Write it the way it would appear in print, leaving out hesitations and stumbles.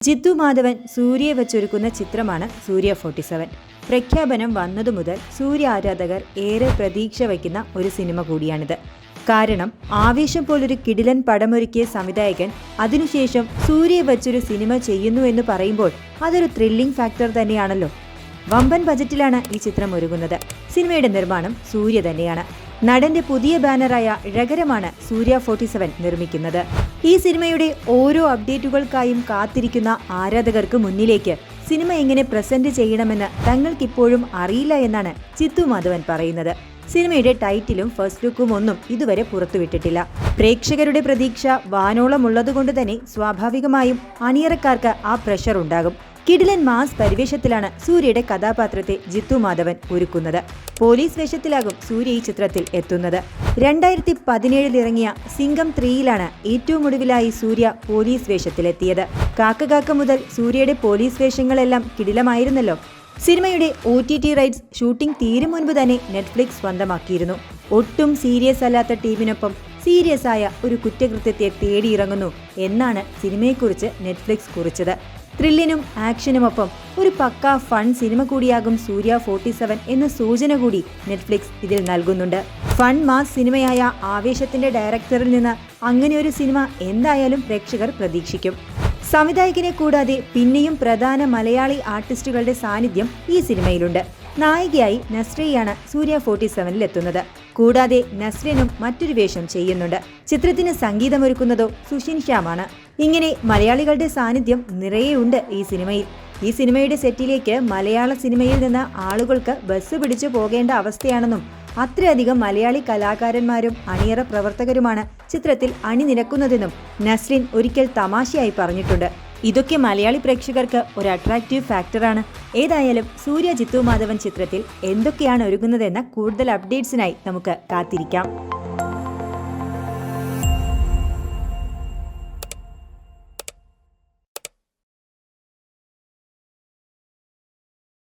ജിത്തു മാധവൻ സൂര്യയെ വെച്ചൊരുക്കുന്ന ചിത്രമാണ് സൂര്യ 47. പ്രഖ്യാപനം വന്നതു മുതൽ സൂര്യ ആരാധകർ ഏറെ പ്രതീക്ഷ വയ്ക്കുന്ന ഒരു സിനിമ കൂടിയാണിത്. കാരണം ആവേശം പോലൊരു കിടിലൻ പടമൊരുക്കിയ സംവിധായകൻ അതിനുശേഷം സൂര്യയെ വെച്ചൊരു സിനിമ ചെയ്യുന്നു എന്ന് പറയുമ്പോൾ അതൊരു ത്രില്ലിംഗ് ഫാക്ടർ തന്നെയാണല്ലോ. വമ്പൻ ബജറ്റിലാണ് ഈ ചിത്രം ഒരുങ്ങുന്നത്. സിനിമയുടെ നിർമ്മാണം സൂര്യ തന്നെയാണ്. നടന്റെ പുതിയ ബാനറായ ഴകരമാണ് സൂര്യ 47 നിർമ്മിക്കുന്നത്. ഈ സിനിമയുടെ ഓരോ അപ്ഡേറ്റുകൾക്കായും കാത്തിരിക്കുന്ന ആരാധകർക്ക് മുന്നിലേക്ക് സിനിമ എങ്ങനെ പ്രസന്റ് ചെയ്യണമെന്ന് തങ്ങൾക്കിപ്പോഴും അറിയില്ല എന്നാണ് ജിത്തു മാധവൻ പറയുന്നത്. സിനിമയുടെ ടൈറ്റിലും ഫസ്റ്റ് ലുക്കും ഒന്നും ഇതുവരെ പുറത്തുവിട്ടിട്ടില്ല. പ്രേക്ഷകരുടെ പ്രതീക്ഷ വാനോളമുള്ളതുകൊണ്ട് തന്നെ സ്വാഭാവികമായും അണിയറക്കാർക്ക് ആ പ്രഷർ ഉണ്ടാകും. കിടിലൻ മാസ് പരിവേഷത്തിലാണ് സൂര്യയുടെ കഥാപാത്രത്തെ ജിത്തു മാധവൻ ഒരുക്കുന്നത്. പോലീസ് വേഷത്തിലാകും സൂര്യ ഈ ചിത്രത്തിൽ എത്തുന്നത്. 2017 ഇറങ്ങിയ സിംഗം 3യിലാണ് ഏറ്റവും ഒടുവിലായി സൂര്യ പോലീസ് വേഷത്തിലെത്തിയത്. കാക്ക മുതൽ സൂര്യയുടെ പോലീസ് വേഷങ്ങളെല്ലാം കിടിലമായിരുന്നല്ലോ. സിനിമയുടെ OTT റൈറ്റ്സ് ഷൂട്ടിംഗ് തീരും മുൻപ് തന്നെ നെറ്റ്ഫ്ലിക്സ് സ്വന്തമാക്കിയിരുന്നു. ഒട്ടും സീരിയസ് അല്ലാത്ത ടീമിനൊപ്പം സീരിയസ് ആയ ഒരു കുറ്റകൃത്യത്തെ തേടിയിറങ്ങുന്നു എന്നാണ് സിനിമയെക്കുറിച്ച് നെറ്റ്ഫ്ലിക്സ് കുറിച്ചത്. ത്രില്ലിനും ആക്ഷനുമൊപ്പം ഒരു പക്കാ ഫൺ സിനിമ കൂടിയാകും സൂര്യ 47 എന്ന സൂചന കൂടി നെറ്റ്ഫ്ലിക്സ് ഇതിൽ നൽകുന്നുണ്ട്. ഫൺ മാസ് സിനിമയായ ആവേശത്തിന്റെ ഡയറക്ടറിൽ നിന്ന് അങ്ങനെ ഒരു സിനിമ എന്തായാലും പ്രേക്ഷകർ പ്രതീക്ഷിക്കും. സംവിധായകനെ കൂടാതെ പിന്നെയും പ്രധാന മലയാളി ആർട്ടിസ്റ്റുകളുടെ സാന്നിധ്യം ഈ സിനിമയിലുണ്ട്. നായികയായി നസ്രിയയാണ് സൂര്യ 47 എത്തുന്നത്. കൂടാതെ നസ്രിനും മറ്റൊരു വേഷം ചെയ്യുന്നുണ്ട്. ചിത്രത്തിന് സംഗീതമൊരുക്കുന്നതോ സുഷിൻ ശ്യാമാണ്. ഇങ്ങനെ മലയാളികളുടെ സാന്നിധ്യം നിറയെയുണ്ട് ഈ സിനിമയിൽ. ഈ സിനിമയുടെ സെറ്റിലേക്ക് മലയാള സിനിമയിൽ നിന്ന് ആളുകൾക്ക് ബസ് പിടിച്ചു പോകേണ്ട അവസ്ഥയാണെന്നും അത്രയധികം മലയാളി കലാകാരന്മാരും അണിയറ പ്രവർത്തകരുമാണ് ചിത്രത്തിൽ അണിനിരക്കുന്നതെന്നും നസ്രിൻ ഒരിക്കൽ തമാശയായി പറഞ്ഞിട്ടുണ്ട്. ഇതൊക്കെ മലയാളി പ്രേക്ഷകർക്ക് ഒരു അട്രാക്റ്റീവ് ഫാക്ടറാണ്. ഏതായാലും സൂര്യ ജിത്തു മാധവൻ ചിത്രത്തിൽ എന്തൊക്കെയാണ് ഒരുങ്ങുന്നതെന്ന കൂടുതൽ അപ്ഡേറ്റ്സിനായി നമുക്ക് കാത്തിരിക്കാം.